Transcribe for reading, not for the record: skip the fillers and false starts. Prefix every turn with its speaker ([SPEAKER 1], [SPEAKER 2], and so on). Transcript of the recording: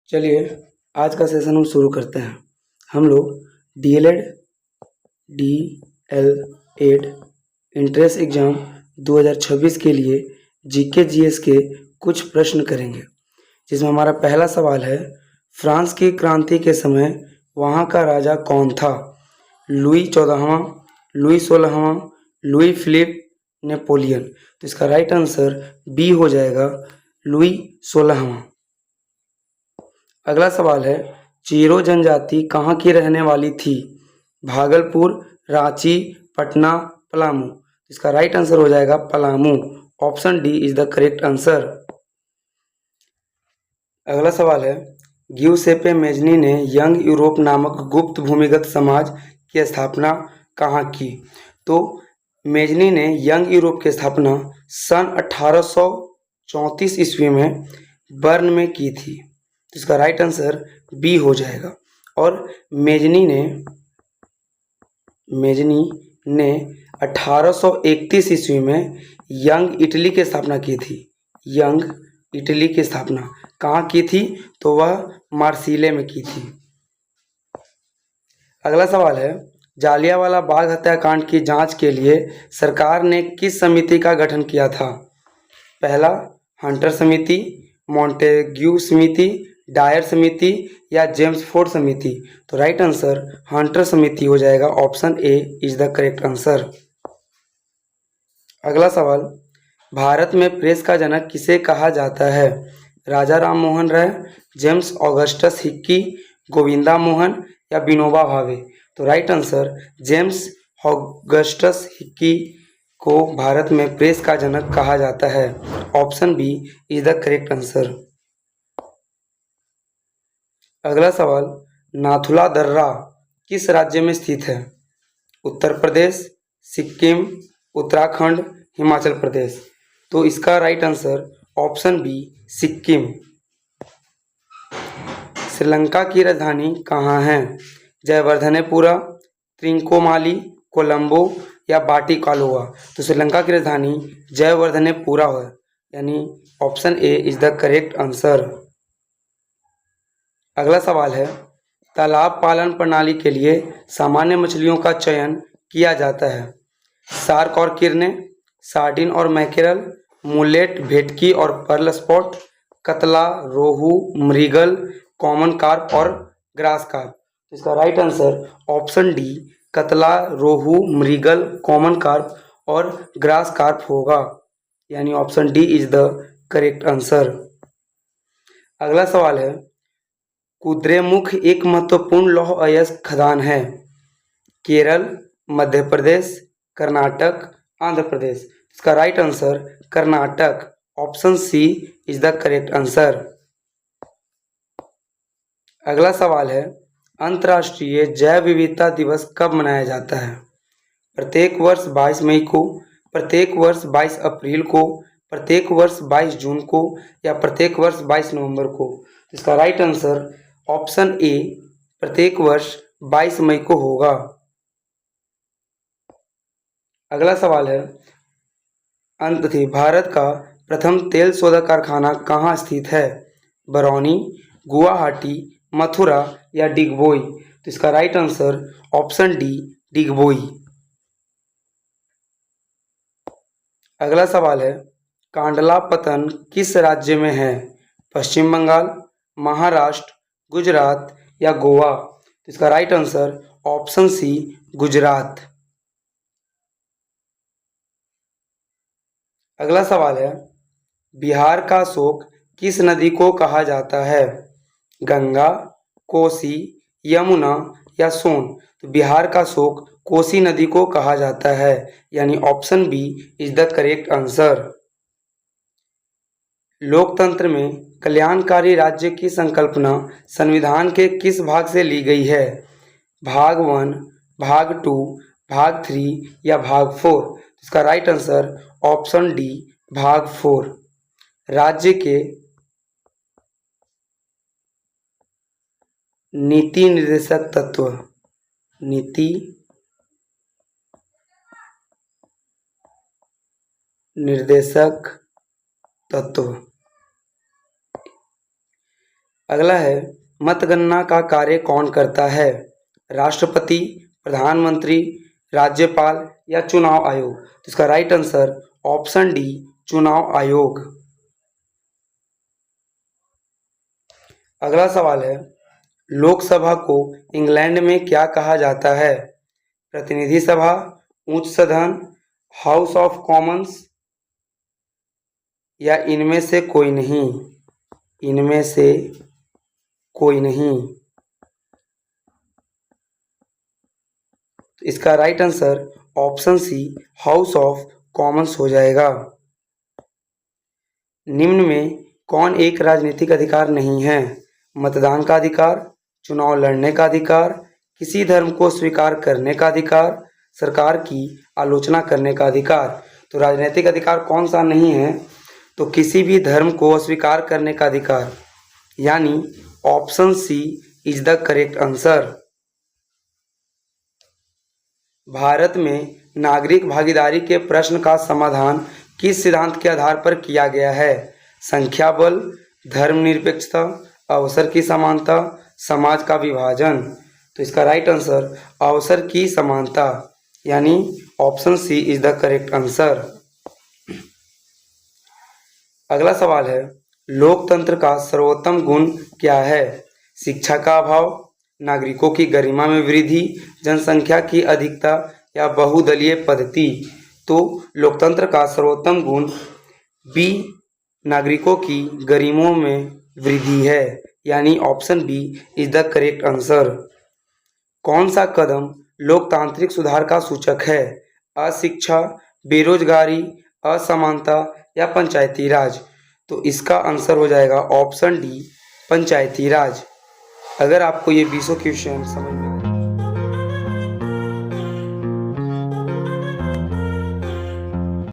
[SPEAKER 1] चलिए आज का सेशन हम शुरू करते हैं। हम लोग डीएलएड डीएलएड एंट्रेंस एग्ज़ाम 2026 के लिए जीके जीएस के कुछ प्रश्न करेंगे, जिसमें हमारा पहला सवाल है, फ्रांस की क्रांति के समय वहाँ का राजा कौन था? लुई 14वां, लुई 16वां, लुई फिलिप, नेपोलियन। तो इसका राइट आंसर बी हो जाएगा, लुई 16वां। अगला सवाल है, चीरो जनजाति कहाँ की रहने वाली थी? भागलपुर, रांची, पटना, पलामू। इसका राइट आंसर हो जाएगा Palamu. Option D is the correct answer. अगला सवाल है, ग्यूसेपे मेजनी ने यंग यूरोप नामक गुप्त भूमिगत समाज की स्थापना कहाँ की? तो मेजनी ने यंग यूरोप की स्थापना सन 1834 ईस्वी में बर्न में की थी। तो इसका राइट आंसर बी हो जाएगा। और मेजनी ने 1831 ईस्वी में यंग इटली की स्थापना की थी। यंग इटली की स्थापना कहाँ की थी? तो वह मार्सिले में की थी। अगला सवाल है, जालियांवाला बाग हत्याकांड की जांच के लिए सरकार ने किस समिति का गठन किया था? पहला, हंटर समिति, मॉन्टेग्यू समिति, डायर समिति या जेम्स फोर्ड समिति। तो राइट आंसर हंटर समिति हो जाएगा। Option A is the correct answer. अगला सवाल, भारत में प्रेस का जनक किसे कहा जाता है? Raja Ram Mohan Roy, James Augustus Hicky, Govinda Mohan या विनोबा भावे। तो right answer James Augustus Hicky को भारत में प्रेस का जनक कहा जाता है। Option B is the correct answer. अगला सवाल, नाथुला दर्रा किस राज्य में स्थित है? उत्तर प्रदेश, सिक्किम, उत्तराखंड, हिमाचल प्रदेश। तो इसका right answer option B Sikkim. Sri Lanka की राजधानी कहाँ है? जयवर्धनेपुरा, त्रिंकोमाली, कोलंबो या बाटिकालोआ। तो श्रीलंका की राजधानी जयवर्धनेपुरा है, यानी option A is the correct answer. अगला सवाल है, तालाब पालन प्रणाली के लिए सामान्य मछलियों का चयन किया जाता है? शार्क और किरने, सार्डिन और मैकेरल, मुलेट, भेटकी और पर्ल स्पॉट, कतला, रोहू, मृगल, कॉमन कार्प और ग्रास कार्प। इसका राइट आंसर ऑप्शन डी कतला, रोहू, मृगल, कॉमन कार्प और ग्रास कार्प होगा, यानी option D is the correct answer. अगला सवाल है, कुद्रेमुख एक महत्वपूर्ण लौह अयस्क खदान है? केरल, मध्य प्रदेश, कर्नाटक, आंध्र प्रदेश। इसका right answer Karnataka. Option C is the correct answer. अगला सवाल है, अंतर्राष्ट्रीय जैव विविधता दिवस कब मनाया जाता है? प्रत्येक वर्ष 22 मई को, प्रत्येक वर्ष 22 अप्रैल को, प्रत्येक वर्ष 22 जून को या प्रत्येक वर्ष 22 नवंबर को। इसका राइट आंसर ऑप्शन ए प्रत्येक वर्ष 22 मई को होगा। अगला सवाल है, भारत का प्रथम तेल शोधक कारखाना कहाँ स्थित है? बरौनी, गुवाहाटी, मथुरा या डिगबोई। तो इसका right answer option D Digboi. अगला सवाल है, कांडला पतन किस राज्य में है? पश्चिम बंगाल, महाराष्ट्र, गुजरात या गोवा। तो इसका right answer option C Gujarat. अगला सवाल है, बिहार का शोक किस नदी को कहा जाता है? गंगा, कोसी, यमुना या सोन। तो बिहार का शोक कोसी नदी को कहा जाता है, यानी option B is the correct answer. लोकतंत्र में कल्याणकारी राज्य की संकल्पना संविधान के किस भाग से ली गई है? भाग 1, भाग 2, भाग 3 या भाग 4। इसका राइट आंसर ऑप्शन डी भाग 4। राज्य के नीति निर्देशक तत्व, नीति निर्देशक तत्व। अगला है मतगणना का कार्य कौन करता है? राष्ट्रपति, प्रधानमंत्री, राज्यपाल या चुनाव आयोग? तो इसका राइट आंसर ऑप्शन डी चुनाव आयोग। अगला सवाल है लोकसभा को इंग्लैंड में क्या कहा जाता है? प्रतिनिधि सभा, उच्च सदन, हाउस ऑफ कॉमन्स या इनमें से कोई नहीं? इनमें से कोई नहीं। तो इसका right answer option C House of Commons हो जाएगा। निम्न में कौन एक राजनीतिक अधिकार नहीं है? मतदान का अधिकार, चुनाव लड़ने का अधिकार, किसी धर्म को स्वीकार करने का अधिकार, सरकार की आलोचना करने का अधिकार। तो राजनीतिक अधिकार कौन सा नहीं है? तो किसी भी धर्म को अस्वीकार करने का अधिकार, यानी option C is the correct answer. Bharat में नागरिक भागीदारी के प्रश्न का समाधान किस सिद्धांत के आधार पर किया गया है? संख्या बल, धर्मनिरपेक्षता, अवसर की समानता, समाज का विभाजन। तो इसका राइट आंसर अवसर की समानता, यानी option C is the correct answer. अगला सवाल है लोकतंत्र का सर्वोत्तम गुण क्या है? शिक्षा का अभाव, नागरिकों की गरिमा में वृद्धि, जनसंख्या की अधिकता या बहुदलीय पद्धति। तो लोकतंत्र का सर्वोत्तम गुण बी नागरिकों की गरिमा में वृद्धि है, यानी option B is the correct answer. कौन सा कदम लोकतांत्रिक सुधार का सूचक है? अशिक्षा, बेरोजगारी, असमानता या पंचायती राज। तो इसका आंसर हो जाएगा ऑप्शन डी पंचायती राज। अगर आपको ये 20 क्वेश्चन समझ में